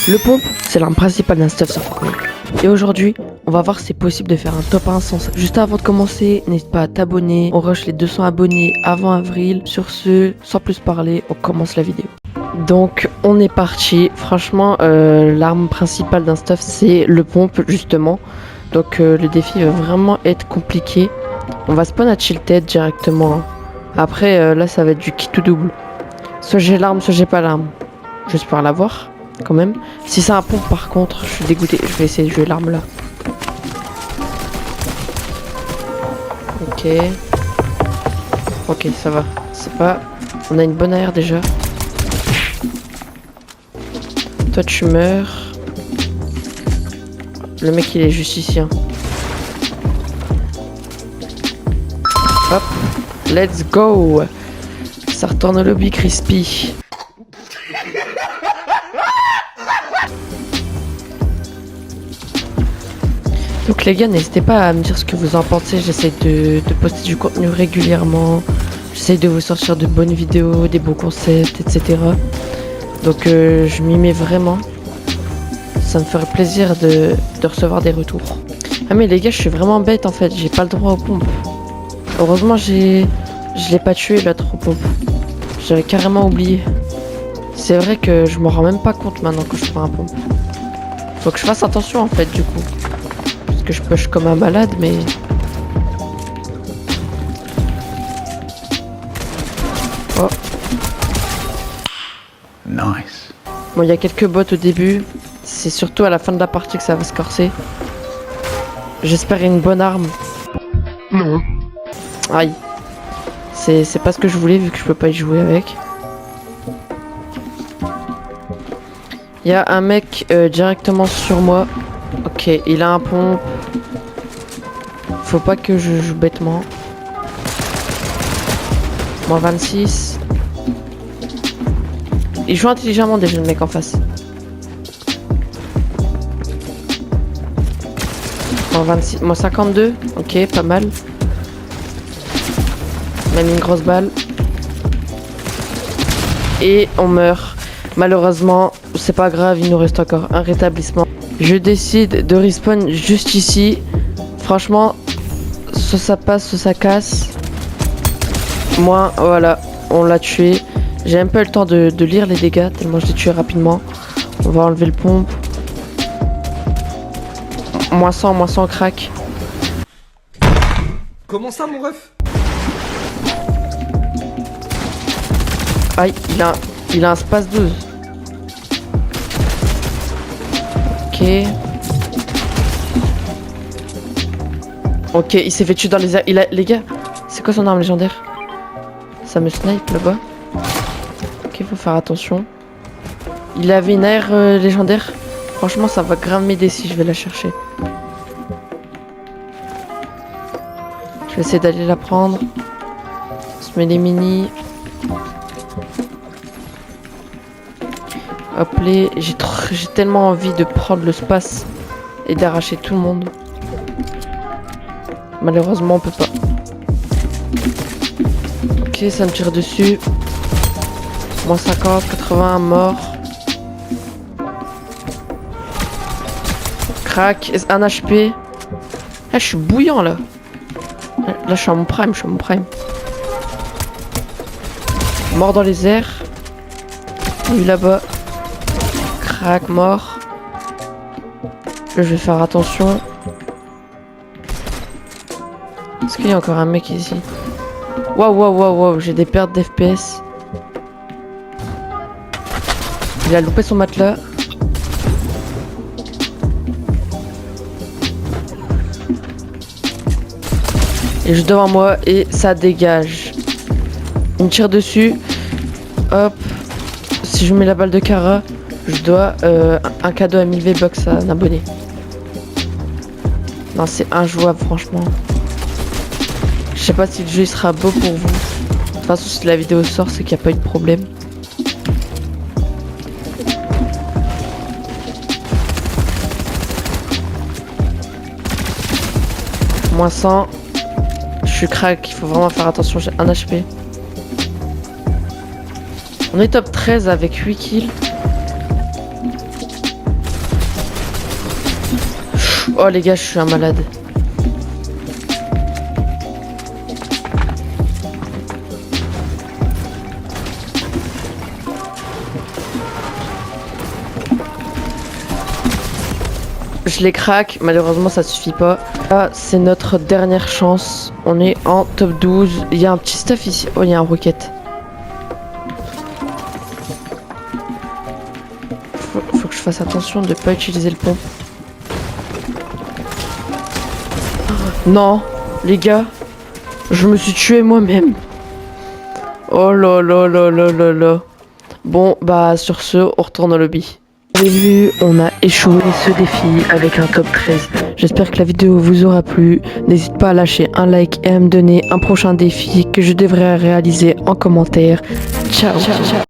Le pompe, c'est l'arme principale d'un stuff sur Fortnite. Et aujourd'hui, on va voir si c'est possible de faire un top 1 sans ça. Juste avant de commencer, n'hésite pas à t'abonner. On rush les 200 abonnés avant avril. Sur ce, sans plus parler, on commence la vidéo. Donc on est parti. Franchement, l'arme principale d'un stuff, c'est le pompe justement. Donc le défi va vraiment être compliqué. On va spawn à Tilted directement. Après, là, ça va être du kit ou double. Soit j'ai l'arme, soit j'ai pas l'arme. J'espère l'avoir, quand même. Si c'est un pompe, par contre, je suis dégoûté. Je vais essayer de jouer l'arme là. Ok. Ok, ça va. C'est pas... On a une bonne AR déjà. Toi, tu meurs. Le mec, il est juste ici. Hein. Hop. Let's go. Ça retourne au lobby, Crispy. Donc les gars, n'hésitez pas à me dire ce que vous en pensez. J'essaie de poster du contenu régulièrement. J'essaie de vous sortir de bonnes vidéos, des bons concepts, etc. Donc je m'y mets vraiment. Ça me ferait plaisir de recevoir des retours. Ah mais les gars, je suis vraiment bête en fait. J'ai pas le droit aux pompes. Heureusement, je l'ai pas tué l'autre aux pompes. J'avais carrément oublié. C'est vrai que je m'en rends même pas compte maintenant que je prends un pompe. Faut que je fasse attention en fait du coup. Parce que je push comme un malade mais... Oh. Nice. Bon, il y a quelques bots au début. C'est surtout à la fin de la partie que ça va se corser. J'espère une bonne arme. Non. Aïe. C'est pas ce que je voulais vu que je peux pas y jouer avec. Il y a un mec directement sur moi. Ok, il a un pompe. Faut pas que je joue bêtement. Moins 26. Il joue intelligemment déjà le mec en face. Moins 26. Moins 52. Ok, pas mal. Même une grosse balle. Et on meurt. Malheureusement, c'est pas grave, il nous reste encore un rétablissement. Je décide de respawn juste ici. Franchement, soit ça passe, soit ça casse. Moi, voilà, on l'a tué. J'ai même pas eu le temps de lire les dégâts, tellement je l'ai tué rapidement. On va enlever le pompe. Moins 100 crack. Comment ça, mon ref? Aïe, il a un space 12. Ok. Ok, il s'est fait tuer dans les airs. Les gars, c'est quoi son arme légendaire? Ça me snipe là-bas. Ok, faut faire attention. Il avait une AR légendaire. Franchement, ça va grave m'aider si je vais la chercher. Je vais essayer d'aller la prendre. On se met les mini. Hop les, j'ai tellement envie de prendre le space et d'arracher tout le monde. Malheureusement on peut pas. Ok, ça me tire dessus. Moins 50, 80, mort. Crac, un HP. Là je suis bouillant là. Là je suis à mon prime, Mort dans les airs. Lui là-bas. Crac, mort. Là, je vais faire attention. Est-ce qu'il y a encore un mec ici? Waouh, j'ai des pertes d'FPS. Il a loupé son matelas. Il est juste devant moi et ça dégage. Il me tire dessus. Hop. Si je mets la balle de Kara, je dois un cadeau à 1000 V-Bucks à un abonné. Non, c'est injouable, franchement. Je sais pas si le jeu il sera beau pour vous. De toute façon, si la vidéo sort, c'est qu'il n'y a pas eu de problème. Moins 100. Je suis crack, il faut vraiment faire attention, j'ai 1 HP. On est top 13 avec 8 kills. Oh les gars, je suis un malade. Je les craque, malheureusement ça suffit pas. Là, c'est notre dernière chance. On est en top 12. Il y a un petit stuff ici. Oh, il y a un roquette. Faut que je fasse attention de pas utiliser le pont. Non, les gars, je me suis tué moi-même. Oh là là là là là là. Bon, bah sur ce, on retourne au lobby. Vous avez vu, on a échoué ce défi avec un top 13. J'espère que la vidéo vous aura plu. N'hésite pas à lâcher un like et à me donner un prochain défi que je devrais réaliser en commentaire. Ciao.